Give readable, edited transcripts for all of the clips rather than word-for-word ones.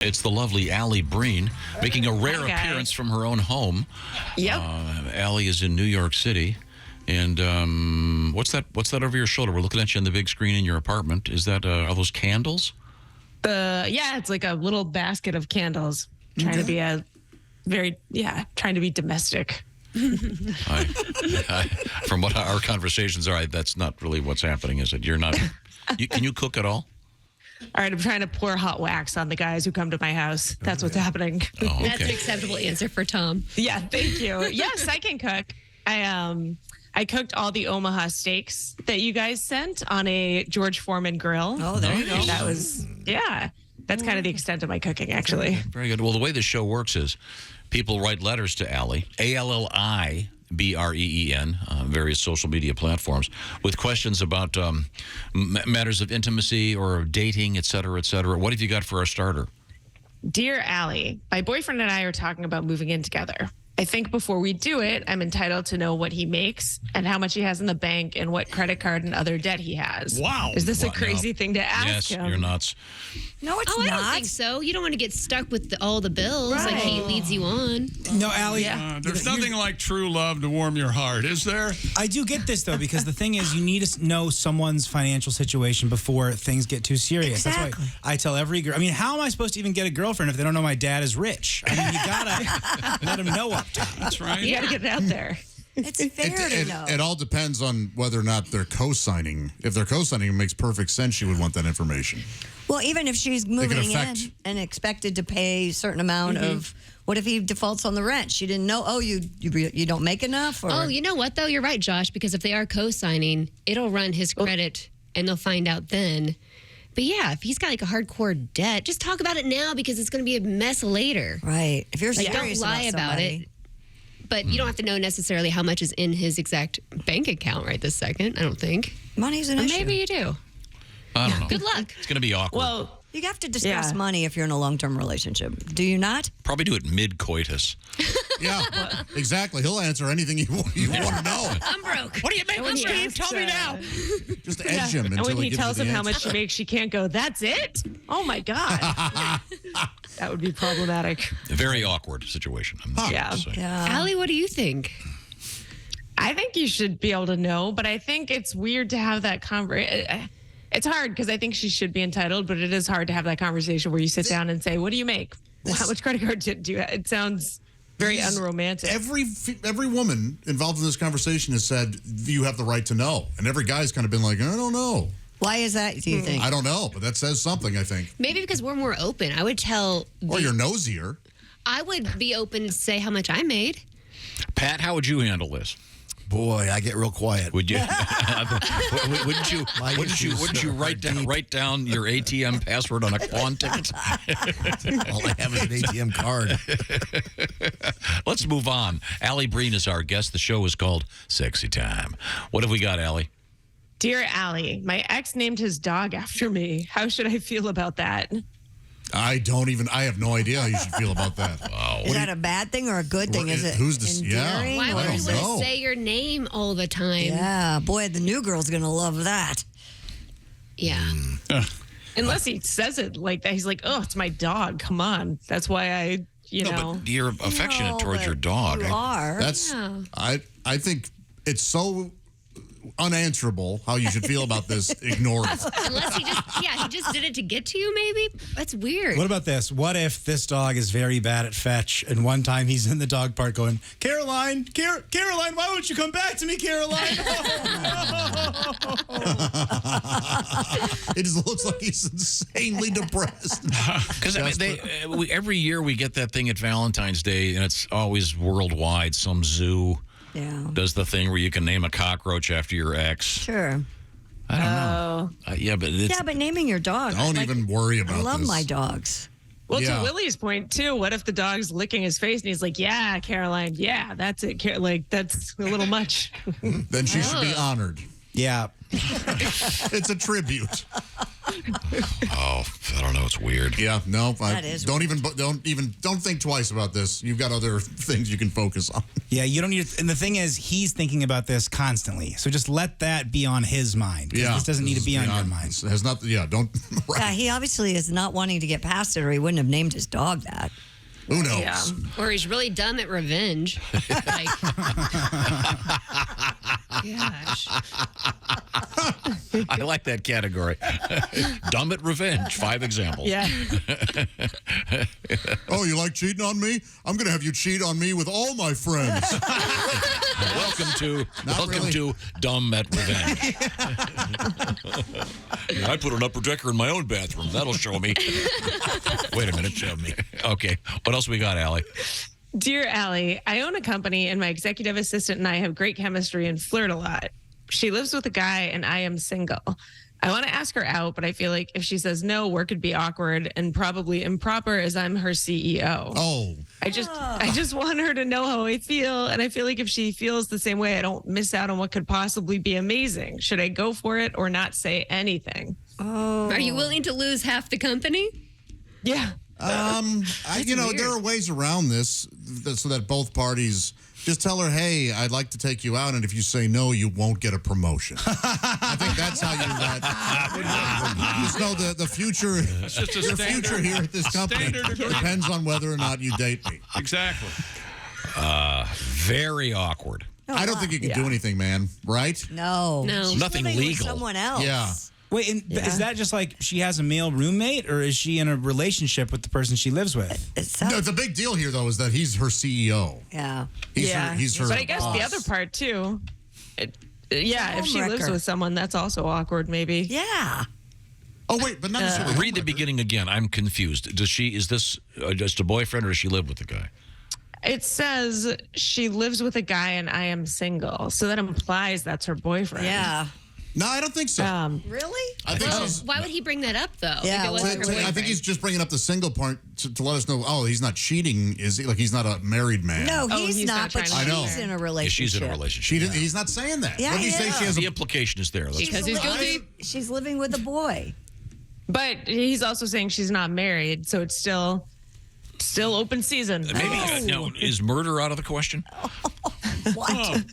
It's the lovely Alli Breen making a rare appearance from her own home. Yep. Alli is in New York City. And what's that over your shoulder? We're looking at you on the big screen in your apartment. Is that are those candles? Yeah, it's like a little basket of candles. Trying to be trying to be domestic. From what our conversations are, that's not really what's happening, is it? You're not. Can you cook at all? All right, I'm trying to pour hot wax on the guys who come to my house. That's what's happening. Oh, okay. That's an acceptable answer for Tom. Yeah, thank you. Yes, I can cook. I cooked all the Omaha steaks that you guys sent on a George Foreman grill. Oh, there you go. That was, that's kind of the extent of my cooking, actually. Very good. Well, the way this show works is people write letters to Alli, ALLIBREEN, various social media platforms, with questions about matters of intimacy or dating, et cetera, et cetera. What have you got for our starter? Dear Alli, my boyfriend and I are talking about moving in together. I think before we do it, I'm entitled to know what he makes and how much he has in the bank and what credit card and other debt he has. Wow. Is this a crazy thing to ask him? Yes, you're nuts. No, it's I not. don't think so. You don't want to get stuck with all the bills like Right. he leads you on. No, Alli. There's nothing like true love to warm your heart, is there? I do get this, though, because the thing is, you need to know someone's financial situation before things get too serious. Exactly. That's why I tell every girl. I mean, how am I supposed to even get a girlfriend if they don't know my dad is rich? I mean, you gotta let them know up top. That's right. You got to get it out there. It's fair to know. It all depends on whether or not they're co-signing. If they're co-signing, it makes perfect sense she would want that information. Well, even if she's moving in and expected to pay a certain amount of, what if he defaults on the rent? She didn't know. Oh, you don't make enough. Or? Oh, you know what though? You're right, Josh. Because if they are co-signing, it'll run his credit, and they'll find out then. But yeah, if he's got like a hardcore debt, just talk about it now because it's going to be a mess later. Right. If you're Like, serious don't lie about somebody. it. But you don't have to know necessarily how much is in his exact bank account right this second, I don't think. Money's an Or issue. maybe you do. I don't know. Good luck. It's going to be awkward. Well, You have to discuss money if you're in a long-term relationship. Do you not? Probably do it mid-coitus. Yeah, exactly. He'll answer anything you want to know. I'm broke. What do you make, Steve? Tell me now. Just edge him and until when he gives tells you him the how much answer. she makes, she can't go, that's it? Oh, my God. That would be problematic. A very awkward situation. I'm Yeah. just saying. Yeah. Allie, what do you think? I think you should be able to know, but I think it's weird to have that conversation. It's hard because I think she should be entitled, but it is hard to have that conversation where you sit down and say, what do you make? How much credit card do you have? It sounds very unromantic. Every woman involved in this conversation has said you have the right to know, and every guy's kind of been like, I don't know. Why is that, do you think? I don't know, but that says something, I think. Maybe because we're more open. I would tell. Or you're nosier. I would be open to say how much I made. Pat, how would you handle this? Boy, I get real quiet. Would you? Wouldn't you write down your ATM password on a pawn ticket? All I have is an ATM card. Let's move on. Alli Breen is our guest. The show is called Sexy Time. What have we got, Alli? Dear Alli, my ex named his dog after me. How should I feel about that? I have no idea how you should feel about that. Wow. Is that a bad thing or a good thing? Is it Who's this? endearing? Why I would don't you want know. to say your name all the time? Yeah, boy, the new girl's going to love that. Yeah. Unless he says it like that. He's like, oh, it's my dog. Come on. That's why I, No, but you're affectionate No, towards but your dog. You are. That's I think it's so unanswerable how you should feel about this. Ignore it. Unless he just did it to get to you, maybe? That's weird. What about this? What if this dog is very bad at fetch, and one time he's in the dog park going, Caroline, Caroline, why won't you come back to me, Caroline? It just looks like he's insanely depressed. Because every year we get that thing at Valentine's Day, and it's always worldwide. Some zoo does the thing where you can name a cockroach after your ex. Sure. I don't know. But naming your dog. Don't even worry about I love this. my dogs. Well, Yeah. to Willie's point, too, what if the dog's licking his face and he's like, yeah, Caroline, yeah, that's it. Like, that's a little much. Then she should be honored. Yeah. It's a tribute. Oh, I don't know. It's weird. Yeah, no, That is don't think twice about this. You've got other things you can focus on. Yeah, you don't need to, and the thing is, he's thinking about this constantly. So just let that be on his mind. Yeah, This doesn't need to be on your mind. Has not. Yeah, don't. Right. Yeah, he obviously is not wanting to get past it, or he wouldn't have named his dog that. Who knows? Yeah. Or he's really dumb at revenge. Like, gosh. I like that category. Dumb at revenge. 5 examples. Yeah. Oh, you like cheating on me? I'm going to have you cheat on me with all my friends. Welcome really. to Dumb at Revenge. I put an upper decker in my own bathroom. That'll show me. Wait a minute, show me. Okay. What else we got, Allie? Dear Allie, I own a company and my executive assistant and I have great chemistry and flirt a lot. She lives with a guy and I am single. I want to ask her out, but I feel like if she says no, work could be awkward and probably improper as I'm her CEO. Oh. I just want her to know how I feel. And I feel like if she feels the same way, I don't miss out on what could possibly be amazing. Should I go for it or not say anything? Are you willing to lose half the company? Yeah. There are ways around this so that both parties just tell her, hey, I'd like to take you out, and if you say no, you won't get a promotion. I think that's how you just know the future. It's just a Your standard- future here at this company standard agreement. depends on whether or not you date me. Exactly. Very awkward. I don't think you can do anything, man. Right? No. No. She's Nothing living with legal. someone else. Yeah. Wait, is that just like she has a male roommate, or is she in a relationship with the person she lives with? It sounds, No, the big deal here, though, is that he's her CEO. yeah. He's her But I guess the boss. other part too. If she lives Homewrecker. with someone, that's also awkward. Maybe. Yeah. Oh, wait, but not necessarily. Read the beginning again. I'm confused. Is this just a boyfriend, or does she live with the guy? It says she lives with a guy and I am single, so that implies that's her boyfriend. Yeah. No, I don't think so. Really? I think Well, she's. why would he bring that up, though? Yeah, if it wasn't her I think boyfriend? he's just bringing up the single part to let us know. Oh, he's not cheating. Is he? Like he's not a married man. No, Oh, he's he's not not, but trying to- I know. she's in a Yeah, relationship. she's in a relationship. He's not saying that. Yeah, What did he he say? is. She has The a. implication is there. That's Because he's guilty. She's living with a boy. But he's also saying she's not married, so it's still open season. maybe now, is murder out of the question? What?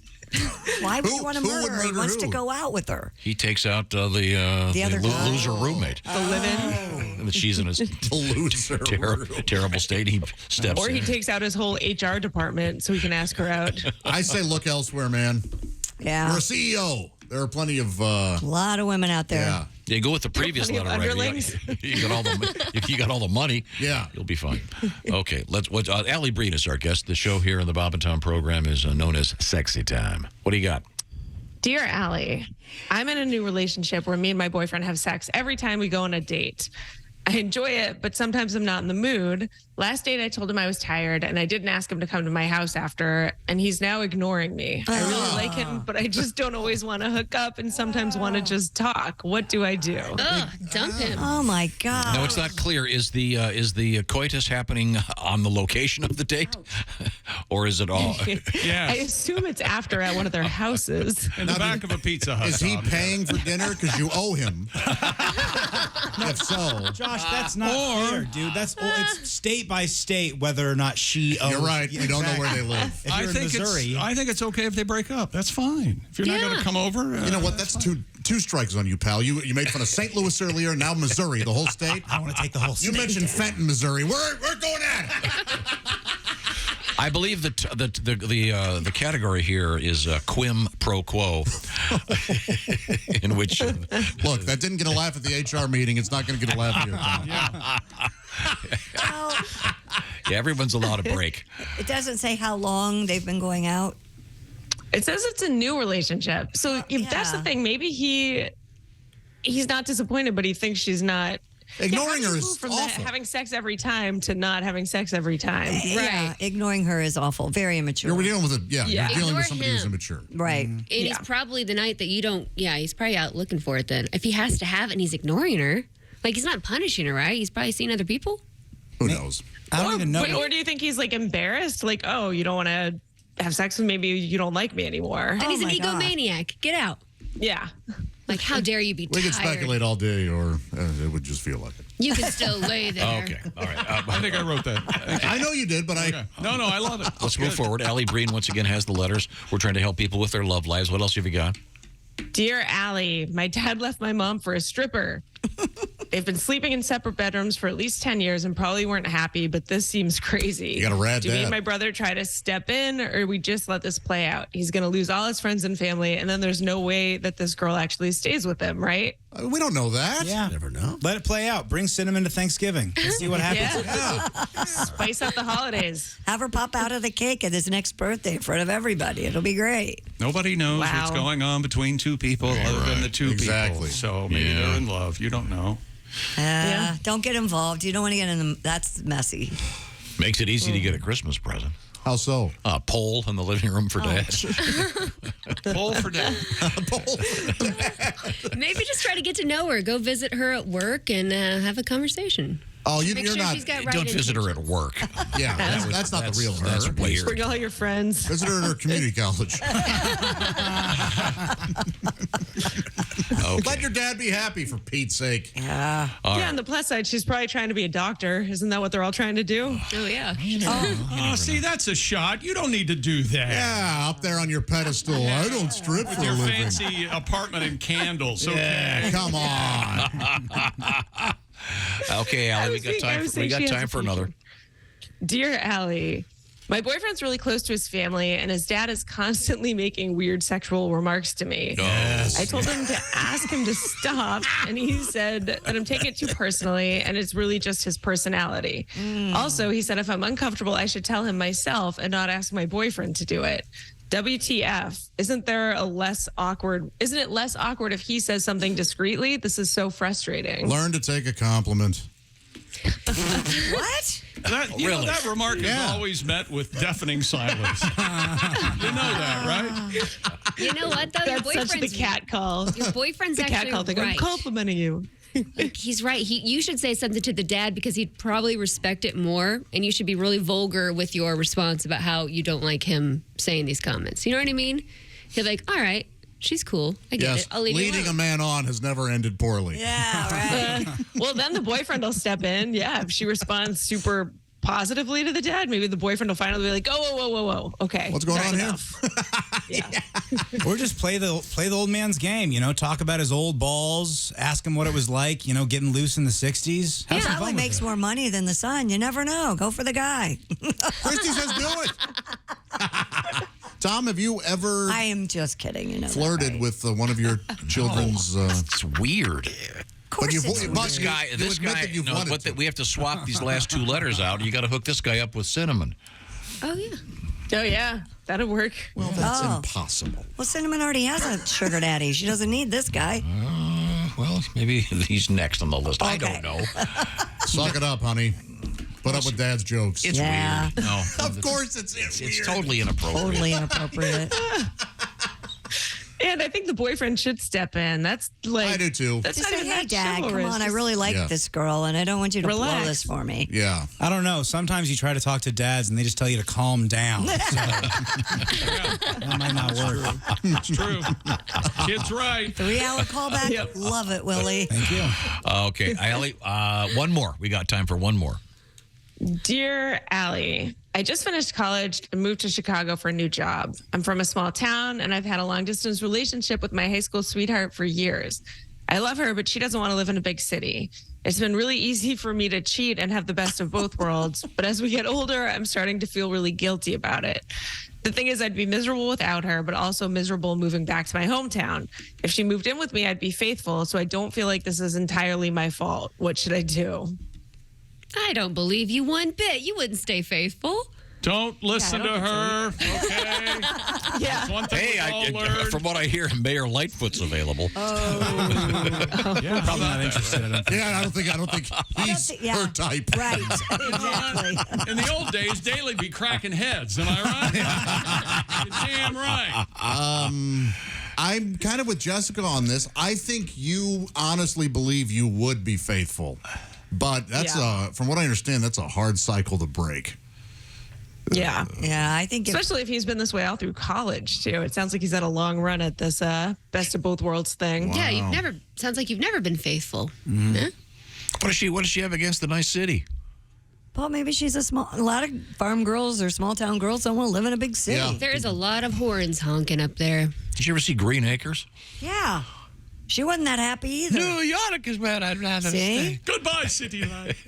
Why would Who- you want to who would murder her? He murder wants who? to go out with her. He takes out the other guy. loser roommate. The live-in, And she's in a loser. terrible state. He steps or he in. takes out his whole HR department so he can ask her out. I say look elsewhere, man. Yeah. You're a CEO. There are plenty of. A lot of women out there. Yeah. Yeah, go with the previous plenty of letter. Right? underlings. You got all the. If you got all the money, Yeah. you'll be fine. Okay, let's. Alli Breen is our guest. The show here on the Bob and Tom program is known as Sexy Time. What do you got? Dear Allie, I'm in a new relationship where me and my boyfriend have sex every time we go on a date. I enjoy it, but sometimes I'm not in the mood. Last date, I told him I was tired, and I didn't ask him to come to my house after, and he's now ignoring me. I really like him, but I just don't always want to hook up and sometimes want to just talk. What do I do? Ugh, dump him. Oh my God. No, it's not clear. Is the coitus happening on the location of the date, or is it all? I Yes. assume it's after at one of their houses. In the back of a Pizza Hut. Is he Tom. paying for dinner because you owe him? If so, Josh, that's not fair, dude. It's state by state whether or not she owes. you're right. Yeah, We don't know where they live. If you're in Missouri, I think it's okay if they break up. That's fine. If you're not going Yeah. to come over, You know what? That's two strikes on you, pal. You made fun of St. Louis earlier. Now Missouri, the whole state. I want to take the whole You state. mentioned Fenton, Missouri. We're going at it. I believe that the category here is quim pro quo, in which Look, that didn't get a laugh at the HR meeting. It's not going to get a laugh here. Tom. Well, yeah, everyone's allowed a break. it doesn't say how long they've been going out. It says it's a new relationship. So if that's the yeah. thing. Maybe he's not disappointed, but he thinks she's not. Ignoring how do her you is move from awful. having sex every time to not having sex every time. Yeah, ignoring her is awful. Very immature. We're dealing with Yeah. you're dealing Ignore with somebody who's him. immature. Right. And he's probably the night that you don't, he's probably out looking for it then. If he has to have it and he's ignoring her, like he's not punishing her, right? He's probably seen other people. Who knows? I don't even know. Or do you think he's like embarrassed? Like, oh, you don't want to have sex with me? Maybe you don't like me anymore. Then he's an my gosh. egomaniac. Get out. Yeah. Like, how dare you be We tired? could speculate all day, or it would just feel like it. You can still lay there. Okay. All right. I think I wrote that. I know you did, but Okay. No, I love it. Let's move forward. Alli Breen once again has the letters. We're trying to help people with their love lives. What else have you got? Dear Allie, my dad left my mom for a stripper. They've been sleeping in separate bedrooms for at least 10 years and probably weren't happy, but this seems crazy. You got a rad Do me dad. and my brother try to step in, or we just let this play out? He's going to lose all his friends and family, and then there's no way that this girl actually stays with him, right? We don't know that. Yeah. Never know. Let it play out. Bring Cinnamon to Thanksgiving. Let's see what happens. Yeah. Spice up the holidays. Have her pop out of the cake at his next birthday in front of everybody. It'll be great. Nobody knows Wow. what's going on between two people other than the two Exactly. people. So maybe they're in love. You don't know. Yeah. Don't get involved. You don't want to get in the. That's messy. Makes it easy to get a Christmas present. How so? A pole in the living room for Dad. Pull for dad. Maybe just try to get to know her. Go visit her at work and have a conversation. Oh, Make you're sure not. she's got right Don't visit her at intentions. work. Yeah, that's not the real her. That's weird. Bring all your friends. Visit her at her community college. Let your dad be happy, for Pete's sake. Yeah. On the plus side, she's probably trying to be a doctor. Isn't that what they're all trying to do? Oh, yeah. Oh, see, that's a shot. You don't need to do that. Yeah, up there on your pedestal. I don't strip for a Your living. fancy apartment and candles. Okay. Yeah, come on. Okay, Allie, we got time. We got time for another. Dear Allie, my boyfriend's really close to his family, and his dad is constantly making weird sexual remarks to me. I told him to ask him to stop, and he said that I'm taking it too personally, and it's really just his personality. Also, he said if I'm uncomfortable, I should tell him myself and not ask my boyfriend to do it. WTF? Isn't it less awkward if he says something discreetly? This is so frustrating. Learn to take a compliment. What? That, you know, that remark is always met with deafening silence. You know that, right? You know what, though? Your That's such the boyfriend's, cat call. your boyfriend's The cat actually call thing. I'm right. complimenting you. He's right. You should say something to the dad because he'd probably respect it more, and you should be really vulgar with your response about how you don't like him saying these comments. You know what I mean? He'll be like, all right, she's cool. I get it. I'll leave you leading alone. a man on has never ended poorly. Yeah, right. Well, then the boyfriend will step in. Yeah, if she responds super positively to the dad, maybe the boyfriend will finally be like, "Oh, whoa. Okay, What's going that's on here?" enough." Or just play the old man's game. You know, talk about his old balls. Ask him what it was like. You know, getting loose in the '60s. Have some Probably fun with makes it. more money than the son. You never know. Go for the guy. Christy says do it. Tom, have you ever I am just kidding. You know, that, flirted right? with one of your children's... It's weird. Of course you've- it's but This you- guy, you this admit guy. that you've No, wanted but to. we have to swap these last two letters out. You got to hook this guy up with Cinnamon. Oh, yeah. Oh yeah, that'll work. Well, that's Oh. impossible. Well, Cinnamon already has a sugar daddy. She doesn't need this guy. Well, maybe he's next on the list. I Okay. don't know. Suck it up, honey. Put up with Dad's jokes. It's Yeah. weird. No, of course it's it's totally inappropriate. Totally inappropriate. And I think the boyfriend should step in. That's like I do too. That's Just not say, even hey, that Dad, come chivalrous. on. I Just- really like Yeah. this girl, and I don't want you to blow Relax. this for me. Yeah. I don't know. Sometimes you try to talk to dads and they just tell you to calm down. So, that might not work. It's true. Kid's right. 3-hour callback. Yep. Love it, Willie. Thank you. Okay, Allie, one more. We got time for one more. Dear Allie, I just finished college and moved to Chicago for a new job. I'm from a small town and I've had a long distance relationship with my high school sweetheart for years. I love her, but she doesn't want to live in a big city. It's been really easy for me to cheat and have the best of both worlds. But as we get older, I'm starting to feel really guilty about it. The thing is, I'd be miserable without her, but also miserable moving back to my hometown. If she moved in with me, I'd be faithful. So I don't feel like this is entirely my fault. What should I do? I don't believe you one bit. You wouldn't stay faithful. Don't listen to her. Okay. Yeah. That's one thing Hey, we've all learned. from what I hear, Mayor Lightfoot's available. Yeah, Probably not interested in him. Yeah, I don't think he's yeah. her type. Right. Exactly. In the old days, Daly'd be cracking heads. Am I right? You're damn right. I'm kind of with Jessica on this. I think you honestly believe you would be faithful. But that's Yeah. from what I understand, that's a hard cycle to break. Yeah. Yeah, I think Especially if he's been this way all through college, too. It sounds like he's had a long run at this best of both worlds thing. Yeah, sounds like you've never been faithful. Huh? What does she have against the nice city? well, maybe she's a lot of farm girls or small town girls don't want to live in a big city. Yeah. There is a lot of horns honking up there. Did you ever see Green Acres? Yeah. She wasn't that happy either. New York is where I'd rather See? stay. Goodbye, city life.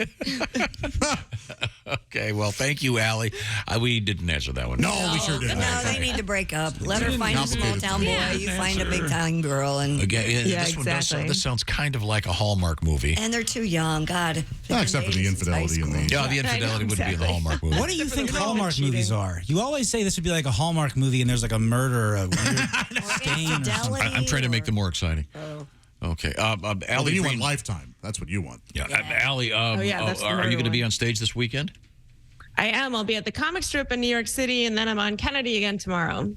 Okay, well, thank you, Allie. We didn't answer that one. No, we sure didn't. No, they need to break up. Let her find a small town boy. You find a big town girl, and Again, Yeah, this one does exactly. this sounds kind of like a Hallmark movie. and they're too young. God. No, except for the infidelity in the. Yeah, the infidelity wouldn't be in the Hallmark movie. What do you think They're all Hallmark cheating. movies are? You always say this would be like a Hallmark movie and there's like a murder, a weird stain or something. I'm trying to make them more exciting. Okay. Oh, Allie you want Breen. Lifetime. That's what you want. Yeah, Allie, yeah, that's the are you murder going to be one. on stage this weekend? I am. I'll be at the comic strip in New York City, and then I'm on Kennedy again tomorrow.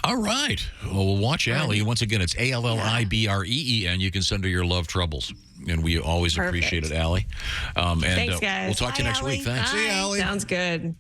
All right. Well, we'll watch Allie. Once again, it's ALLIBREEN. You can send her your love troubles. And we always Perfect. appreciate it, Allie. And Thanks, guys. we'll talk to you Bye, next week. Allie. Thanks. See you, Allie. Sounds good.